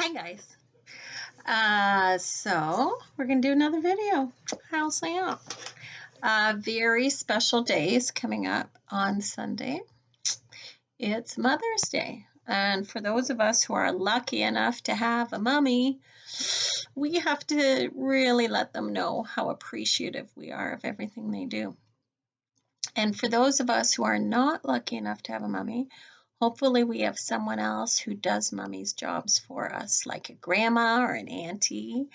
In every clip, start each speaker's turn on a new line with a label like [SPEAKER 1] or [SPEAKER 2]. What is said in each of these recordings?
[SPEAKER 1] Hi guys. So we're gonna do another video. How's that? Very special day is coming up on Sunday. It's Mother's Day. And for those of us who are lucky enough to have a mommy, we have to really let them know how appreciative we are of everything they do. And for those of us who are not lucky enough to have a mommy, hopefully we have someone else who does mommy's jobs for us, like a grandma or an auntie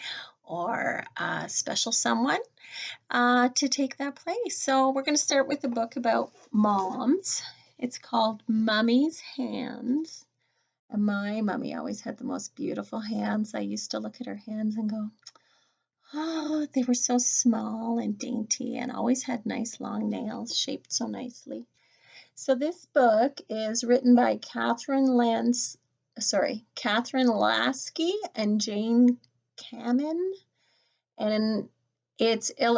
[SPEAKER 1] or a special someone to take that place. So we're going to start with a book about moms. It's called Mommy's Hands. And my mommy always had the most beautiful hands. I used to look at her hands and go, oh, they were so small and dainty and always had nice long nails shaped so nicely. So this book is written by Catherine Lasky and Jane Cannon. And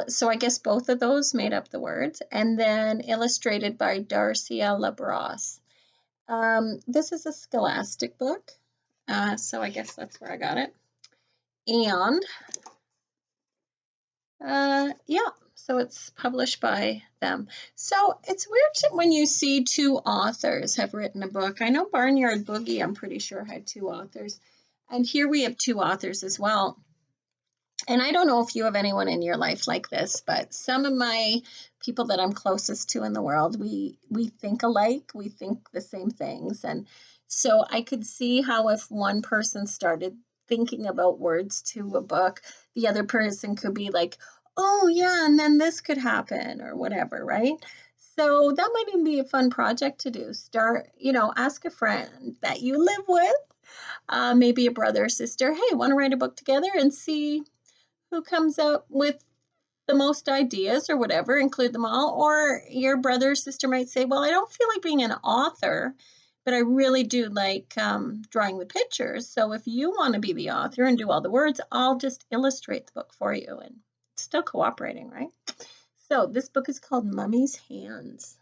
[SPEAKER 1] so I guess both of those made up the words. And then illustrated by Darcia LaBrosse. This is a Scholastic book. So I guess that's where I got it. And yeah, so it's published by them. So it's weird when you see two authors have written a book. I know Barnyard Boogie, I'm pretty sure, had two authors. And here we have two authors as well. And I don't know if you have anyone in your life like this, but some of my people that I'm closest to in the world, we think alike, we think the same things. And so I could see how if one person started thinking about words to a book, the other person could be like, oh yeah, and then this could happen or whatever, right? So that might even be a fun project to do. Start, ask a friend that you live with, maybe a brother or sister, hey, want to write a book together and see who comes up with the most ideas or whatever, include them all. Or your brother or sister might say, well, I don't feel like being an author, but I really do like drawing the pictures. So if you want to be the author and do all the words, I'll just illustrate the book for you. And still cooperating, right? So this book is called Mommy's Hands.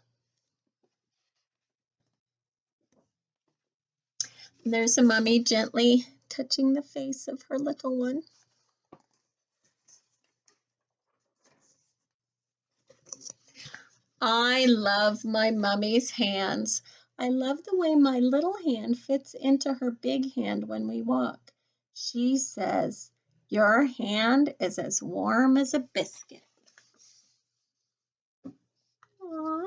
[SPEAKER 1] There's a mummy gently touching the face of her little one. I love my mummy's hands. I love the way my little hand fits into her big hand when we walk. She says, your hand is as warm as a biscuit. Aww.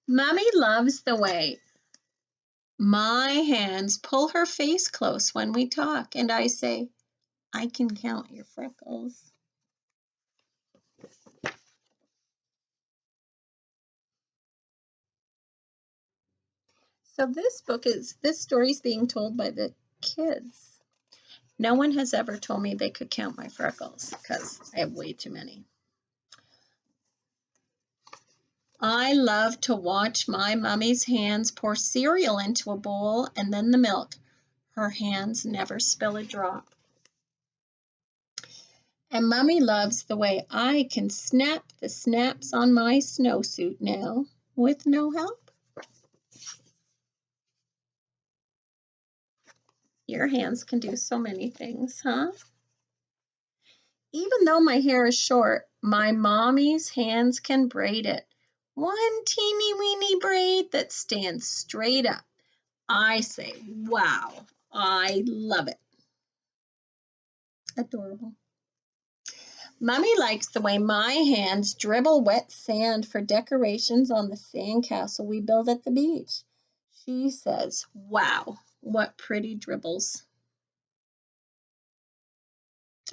[SPEAKER 1] Mummy loves the way my hands pull her face close when we talk, and I say, I can count your freckles. So this story is being told by the kids. No one has ever told me they could count my freckles because I have way too many. I love to watch my mummy's hands pour cereal into a bowl and then the milk. Her hands never spill a drop. And Mummy loves the way I can snap the snaps on my snowsuit now with no help. Your hands can do so many things, huh? Even though my hair is short, my mommy's hands can braid it. One teeny weeny braid that stands straight up. I say, wow, I love it. Adorable. Mummy likes the way my hands dribble wet sand for decorations on the sandcastle we build at the beach. She says, wow, what pretty dribbles.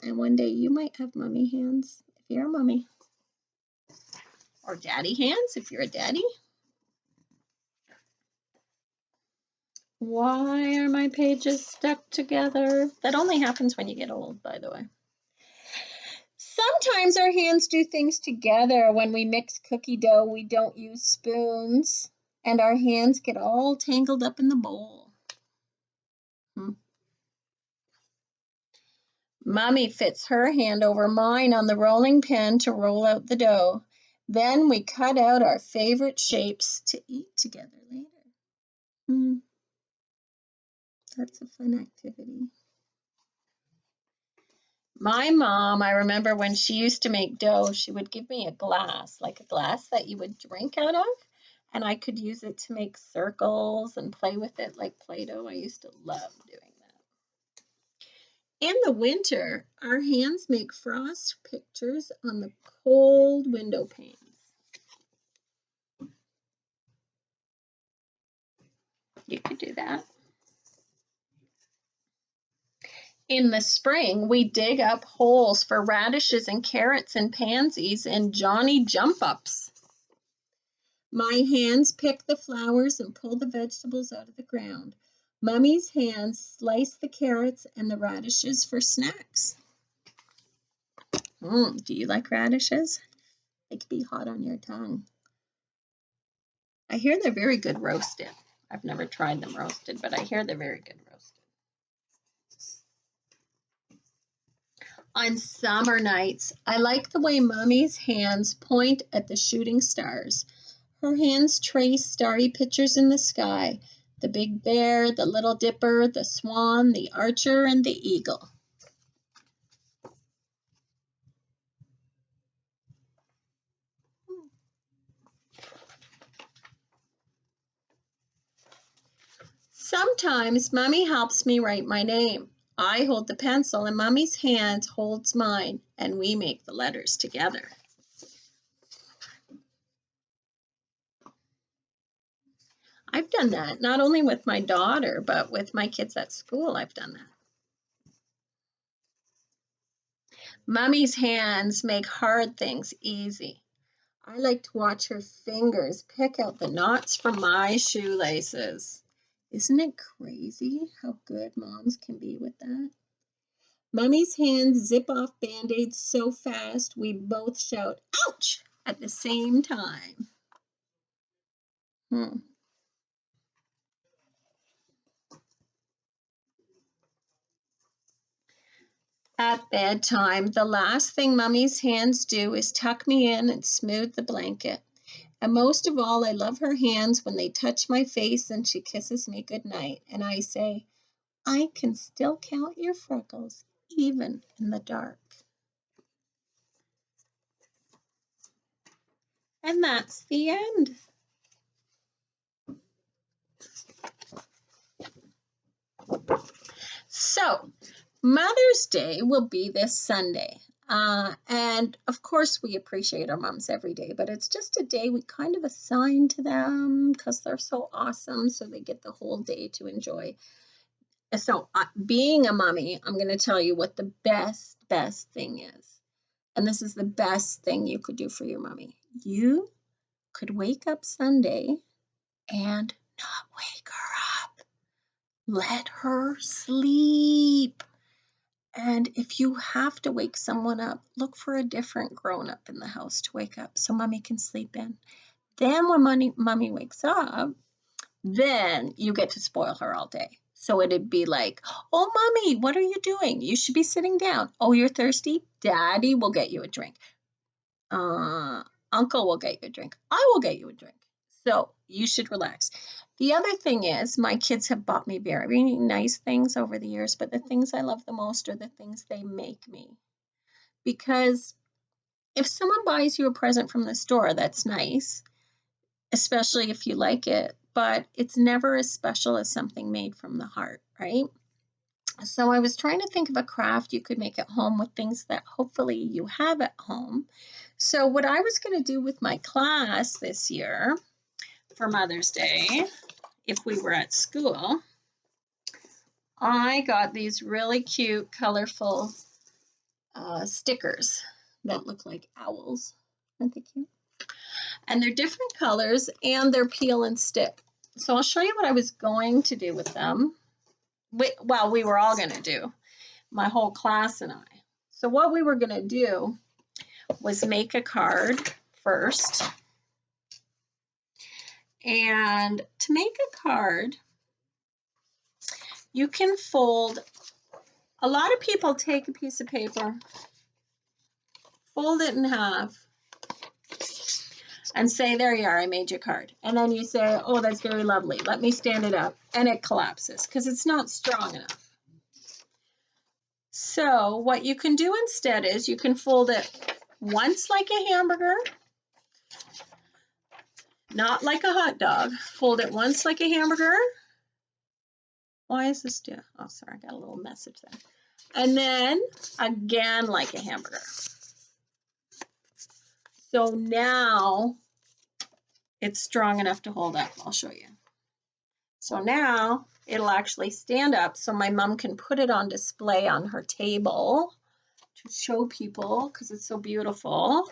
[SPEAKER 1] And one day you might have mummy hands if you're a mummy. Or daddy hands if you're a daddy. Why are my pages stuck together? That only happens when you get old, by the way. Sometimes our hands do things together. When we mix cookie dough, we don't use spoons, and our hands get all tangled up in the bowl. Mommy fits her hand over mine on the rolling pin to roll out the dough. Then we cut out our favorite shapes to eat together later. That's a fun activity. My mom, I remember when she used to make dough, she would give me a glass, like a glass that you would drink out of, and I could use it to make circles and play with it like Play-Doh. I used to love doing that. In the winter, our hands make frost pictures on the cold window panes. You could do that. In the spring, we dig up holes for radishes and carrots and pansies and Johnny jump-ups. My hands pick the flowers and pull the vegetables out of the ground. Mummy's hands slice the carrots and the radishes for snacks. Do you like radishes? They could be hot on your tongue. I hear they're very good roasted. I've never tried them roasted, but I hear they're very good roasted. On summer nights, I like the way Mummy's hands point at the shooting stars. Her hands trace starry pictures in the sky. The big bear, the little dipper, the swan, the archer, and the eagle. Sometimes Mummy helps me write my name. I hold the pencil and Mummy's hand holds mine, and we make the letters together. I've done that, not only with my daughter, but with my kids at school, I've done that. Mummy's hands make hard things easy. I like to watch her fingers pick out the knots from my shoelaces. Isn't it crazy how good moms can be with that? Mummy's hands zip off Band-Aids so fast we both shout, ouch, at the same time. At bedtime, the last thing Mummy's hands do is tuck me in and smooth the blanket. And most of all, I love her hands when they touch my face and she kisses me goodnight. And I say, I can still count your freckles, even in the dark. And that's the end. So, Mother's Day will be this Sunday. And of course, we appreciate our moms every day, but it's just a day we kind of assign to them because they're so awesome. So they get the whole day to enjoy. So, being a mommy, I'm going to tell you what the best thing is. And this is the best thing you could do for your mommy. You could wake up Sunday and not wake her up. Let her sleep. And if you have to wake someone up, look for a different grown-up in the house to wake up so mommy can sleep in. Then when mommy wakes up, then you get to spoil her all day. So it'd be like, oh, mommy, what are you doing? You should be sitting down. Oh, you're thirsty? Daddy will get you a drink. Uncle will get you a drink. I will get you a drink. So you should relax. The other thing is my kids have bought me very nice things over the years, but the things I love the most are the things they make me. Because if someone buys you a present from the store, that's nice, especially if you like it, but it's never as special as something made from the heart, right? So I was trying to think of a craft you could make at home with things that hopefully you have at home. So what I was going to do with my class this year for Mother's Day, if we were at school, I got these really cute, colorful stickers that look like owls. Aren't they cute? And they're different colors and they're peel and stick. So I'll show you what I was going to do with them. Well, we were all going to do, my whole class and I. So what we were going to do was make a card first. And to make a card, you can fold. A lot of people take a piece of paper, fold it in half, and say, there you are, I made your card. And then you say, oh, that's very lovely. Let me stand it up. And it collapses because it's not strong enough. So what you can do instead is you can fold it once like a hamburger, not like a hot dog. Fold it once like a hamburger. Why is this still? Oh, sorry, I got a little message there. And then again like a hamburger. So now it's strong enough to hold up. I'll show you. So now it'll actually stand up so my mom can put it on display on her table to show people because it's so beautiful.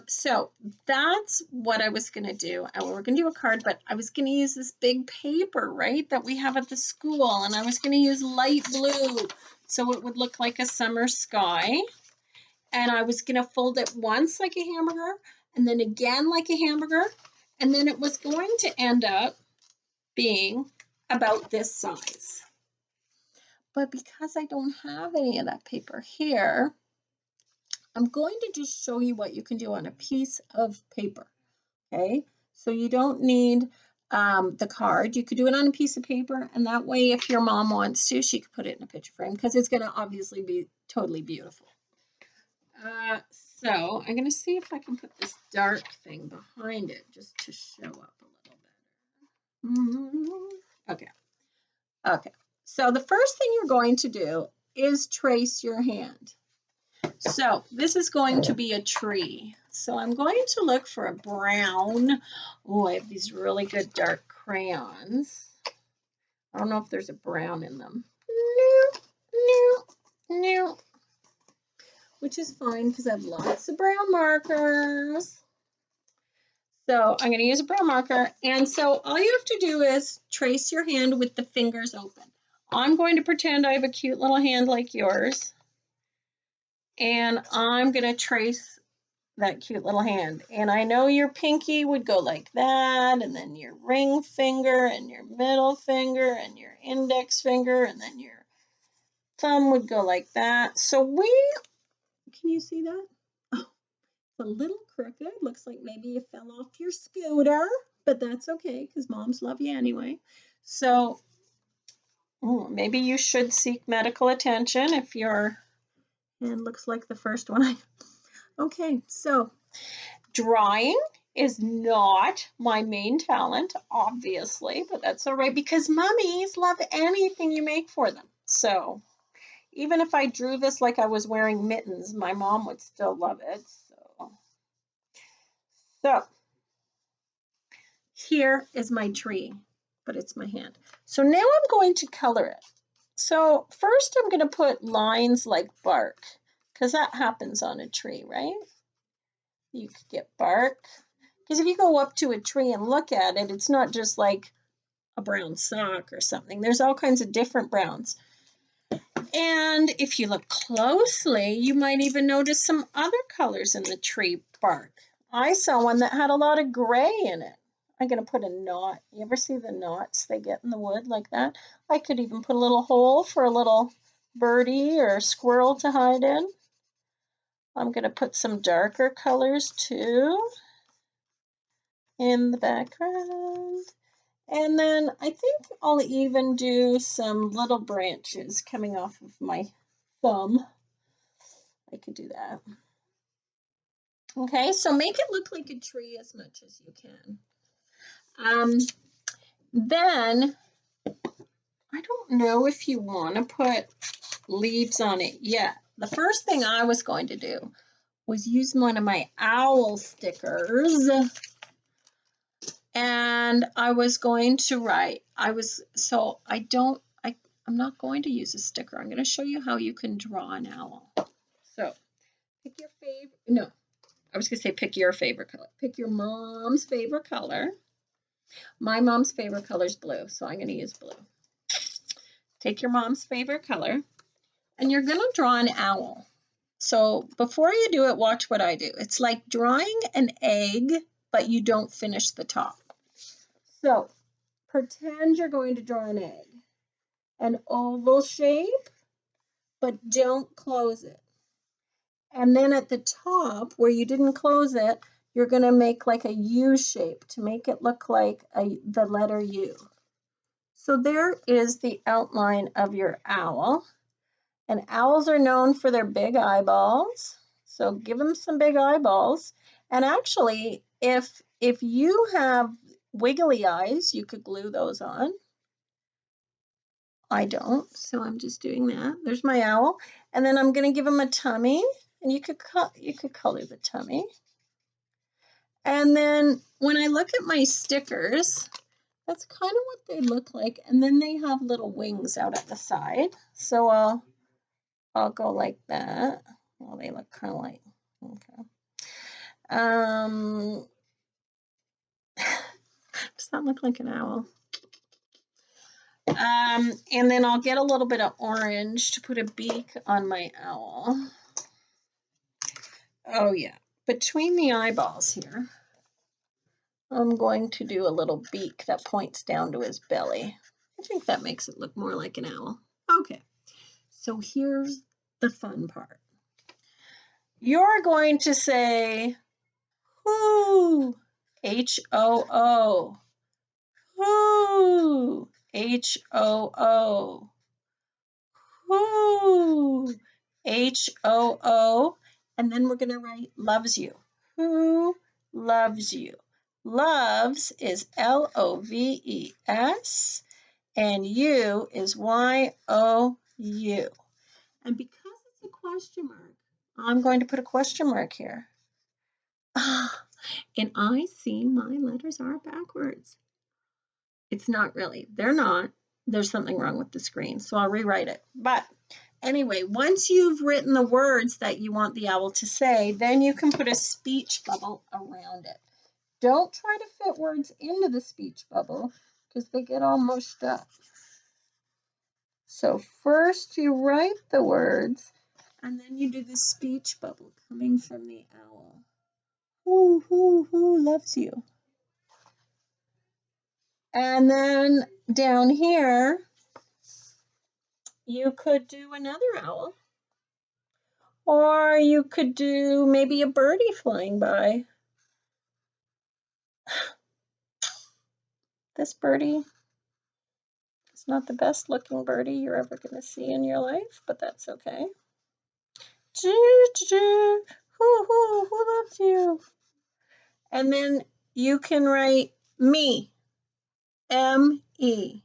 [SPEAKER 1] So that's what I was going to do. And we were going to do a card, but I was going to use this big paper, right, that we have at the school. And I was going to use light blue so it would look like a summer sky. And I was going to fold it once like a hamburger and then again like a hamburger. And then it was going to end up being about this size. But because I don't have any of that paper here, I'm going to just show you what you can do on a piece of paper, okay? So you don't need the card. You could do it on a piece of paper, and that way if your mom wants to, she could put it in a picture frame because it's going to obviously be totally beautiful. So I'm going to see if I can put this dark thing behind it just to show up a little better. Okay. So the first thing you're going to do is trace your hand. So this is going to be a tree. So I'm going to look for a brown. Oh, I have these really good dark crayons. I don't know if there's a brown in them. No. Which is fine because I have lots of brown markers. So I'm going to use a brown marker. And so all you have to do is trace your hand with the fingers open. I'm going to pretend I have a cute little hand like yours. And I'm going to trace that cute little hand. And I know your pinky would go like that, and then your ring finger, and your middle finger, and your index finger, and then your thumb would go like that. So can you see that? Oh, it's a little crooked. Looks like maybe you fell off your scooter, but that's okay because moms love you anyway. So maybe you should seek medical attention if your hand looks like the first one. Okay, so drawing is not my main talent, obviously, but that's all right because mummies love anything you make for them. So even if I drew this like I was wearing mittens, my mom would still love it. So here is my tree, but it's my hand. So now I'm going to color it. So first I'm going to put lines like bark because that happens on a tree, right? You could get bark. Because if you go up to a tree and look at it, it's not just like a brown sock or something. There's all kinds of different browns. And if you look closely, you might even notice some other colors in the tree bark. I saw one that had a lot of gray in it. I'm going to put a knot. You ever see the knots they get in the wood like that? I could even put a little hole for a little birdie or squirrel to hide in. I'm going to put some darker colors too in the background. And then I think I'll even do some little branches coming off of my thumb. I could do that. Okay, so make it look like a tree as much as you can. Then, I don't know if you want to put leaves on it yet. The first thing I was going to do was use one of my owl stickers. And I was going to write, I'm not going to use a sticker. I'm going to show you how you can draw an owl. So pick your favorite, no, I was going to say pick your favorite color. Pick your mom's favorite color. My mom's favorite color is blue, so I'm going to use blue. Take your mom's favorite color, and you're going to draw an owl. So before you do it, watch what I do. It's like drawing an egg, but you don't finish the top. So pretend you're going to draw an egg, an oval shape, but don't close it. And then at the top where you didn't close it, you're going to make like a U shape to make it look like the letter U. So there is the outline of your owl. And owls are known for their big eyeballs. So give them some big eyeballs. And actually, if you have wiggly eyes, you could glue those on. I don't, so I'm just doing that. There's my owl. And then I'm going to give him a tummy. And you could color the tummy. And then when I look at my stickers, that's kind of what they look like. And then they have little wings out at the side. So I'll go like that. Well, they look kind of like, okay. Does that look like an owl? And then I'll get a little bit of orange to put a beak on my owl. Oh yeah, between the eyeballs here, I'm going to do a little beak that points down to his belly. I think that makes it look more like an owl. Okay, so here's the fun part. You're going to say, whoo, H-O-O, whoo, H-O-O, whoo, H-O-O, and then we're going to write loves you. Who loves you? Loves is L-O-V-E-S, and you is Y-O-U. And because it's a question mark, I'm going to put a question mark here. And I see my letters are backwards. It's not really. They're not. There's something wrong with the screen, so I'll rewrite it. But anyway, once you've written the words that you want the owl to say, then you can put a speech bubble around it. Don't try to fit words into the speech bubble because they get all mushed up. So first you write the words and then you do the speech bubble coming from the owl. Who loves you? And then down here, you could do another owl. Or you could do maybe a birdie flying by. This birdie is not the best looking birdie you're ever going to see in your life, but that's okay. Who loves you? And then you can write me, M-E.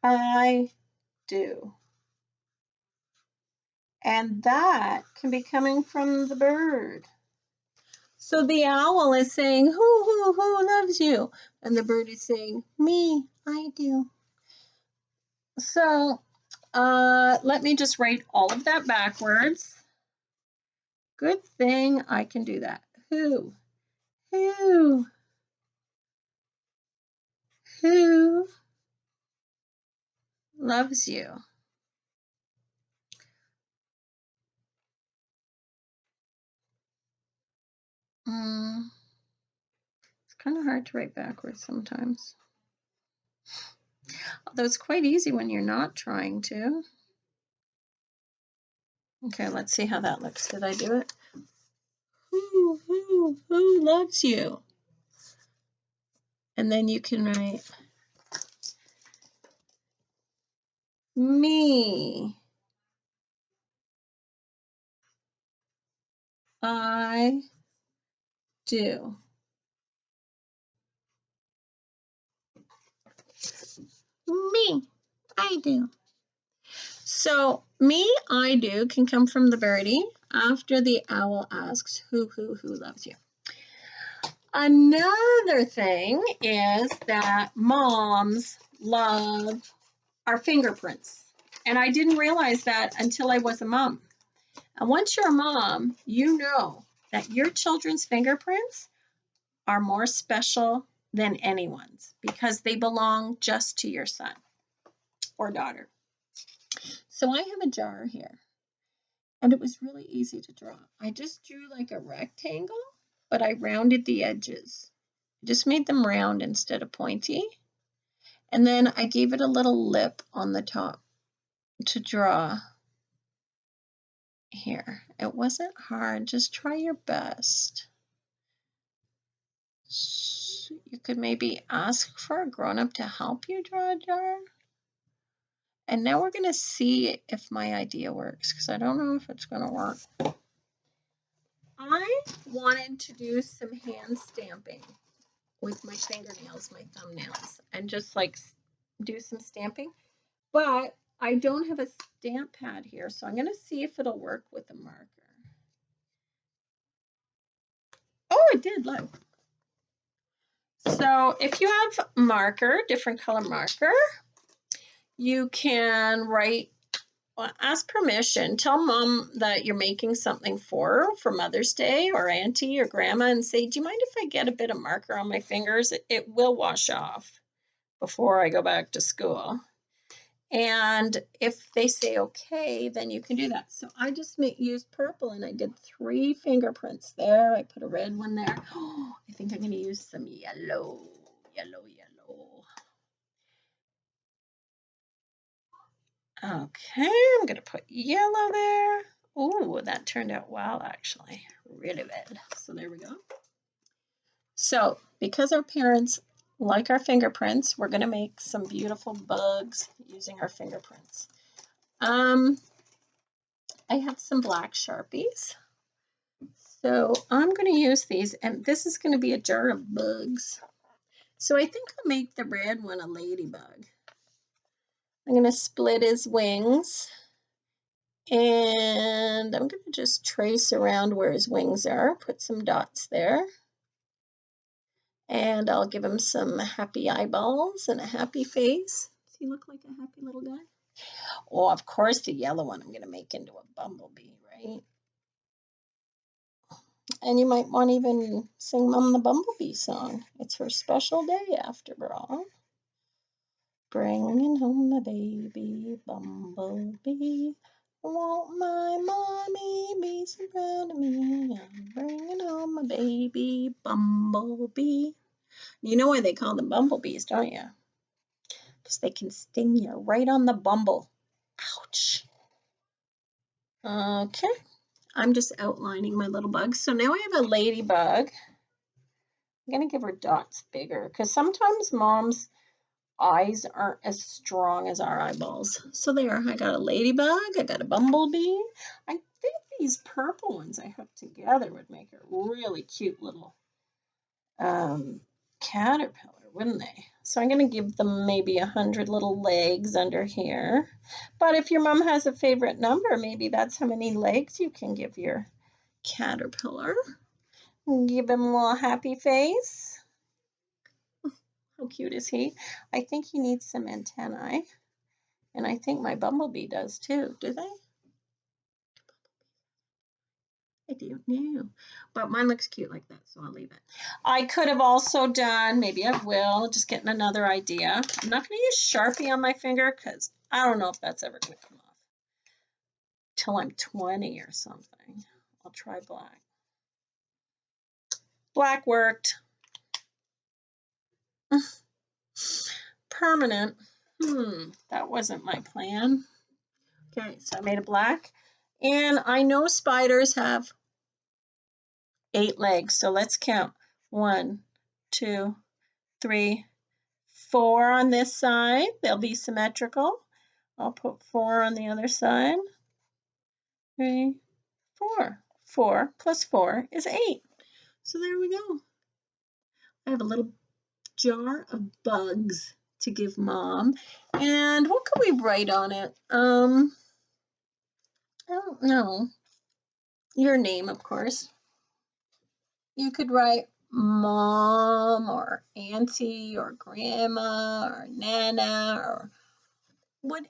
[SPEAKER 1] I do. And that can be coming from the bird. So the owl is saying, who loves you? And the bird is saying, me, I do. So let me just write all of that backwards. Good thing I can do that. Who loves you? It's kind of hard to write backwards sometimes. Although it's quite easy when you're not trying to. Okay, let's see how that looks. Did I do it? Who loves you? And then you can write me. I do. Me, I do. So me, I do can come from the birdie after the owl asks who loves you. Another thing is that moms love our fingerprints. And I didn't realize that until I was a mom. And once you're a mom, you know that your children's fingerprints are more special than anyone's because they belong just to your son or daughter. So I have a jar here, and it was really easy to draw. I just drew like a rectangle, but I rounded the edges. Just made them round instead of pointy. And then I gave it a little lip on the top. to draw here. It wasn't hard. Just try your best. You could maybe ask for a grown-up to help you draw a jar. And now we're going to see if my idea works, because I don't know if it's going to work. I wanted to do some hand stamping with my fingernails, my thumbnails, and just like do some stamping. But I don't have a stamp pad here, so I'm going to see if it'll work with a marker. Oh, it did, look. So if you have marker, different color marker, you can write, well, ask permission, tell mom that you're making something for her for Mother's Day or auntie or grandma, and say, do you mind if I get a bit of marker on my fingers? It will wash off before I go back to school. And if they say okay, then you can do that. So I just used purple, and I did 3 fingerprints there. I put a red one there. Oh, I think I'm going to use some yellow. Okay, I'm going to put yellow there. Oh, that turned out well, actually. Really well. So there we go. So because our parents like our fingerprints, we're going to make some beautiful bugs using our fingerprints. I have some black Sharpies. So I'm going to use these, and this is going to be a jar of bugs. So I think I'll make the red one a ladybug. I'm going to split his wings, and I'm going to just trace around where his wings are, put some dots there, and I'll give him some happy eyeballs and a happy face. Does he look like a happy little guy? Oh, of course, the yellow one I'm going to make into a bumblebee, right? And you might want to even sing Mom the Bumblebee song. It's her special day after all. Bringing home a baby bumblebee. Won't my mommy be so proud of me? I'm bringing home a baby bumblebee. You know why they call them bumblebees, don't you? Because they can sting you right on the bumble. Ouch. Okay. I'm just outlining my little bugs. So now I have a ladybug. I'm going to give her dots bigger because sometimes mom's eyes aren't as strong as our eyeballs. So there, I got a ladybug, I got a bumblebee. I think these purple ones I hooked together would make a really cute little caterpillar, wouldn't they? So I'm going to give them maybe 100 little legs under here. But if your mom has a favorite number, maybe that's how many legs you can give your caterpillar. Give him a little happy face. How cute is he? I think he needs some antennae. And I think my bumblebee does too. Do they? I don't know. But mine looks cute like that, so I'll leave it. I could have also done, maybe I will, just getting another idea. I'm not going to use Sharpie on my finger because I don't know if that's ever going to come off till I'm 20 or something. I'll try black. Black worked. Permanent. That wasn't my plan. Okay, so I made a black. And I know spiders have 8 legs, so let's count. 1, 2, 3, 4 on this side. They'll be symmetrical. I'll put 4 on the other side. 3, 4. 4 plus 4 is 8. So there we go. I have a little jar of bugs to give Mom. And what could we write on it? I don't know. Your name, of course. You could write Mom or Auntie or Grandma or Nana or whatever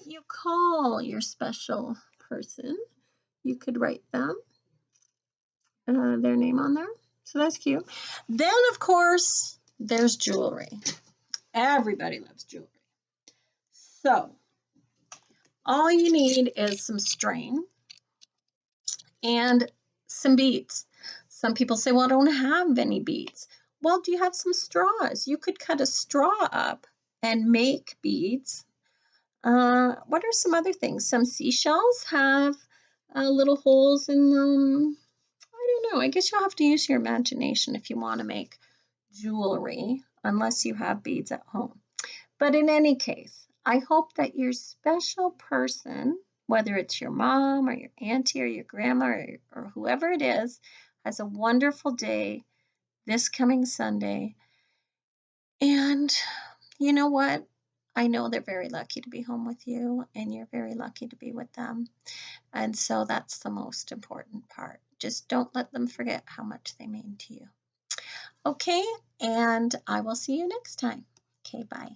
[SPEAKER 1] you call your special person. You could write them, their name on there. So that's cute. Then, of course, there's jewelry. Everybody loves jewelry. So all you need is some string and some beads. Some people say, well, I don't have any beads. Well, do you have some straws? You could cut a straw up and make beads. What are some other things? Some seashells have little holes in them. I don't know. I guess you'll have to use your imagination if you want to make jewelry, unless you have beads at home. But in any case, I hope that your special person, whether it's your mom or your auntie or your grandma or whoever it is, has a wonderful day this coming Sunday. And you know what? I know they're very lucky to be home with you, and you're very lucky to be with them. And so that's the most important part. Just don't let them forget how much they mean to you. Okay, and I will see you next time. Okay, bye.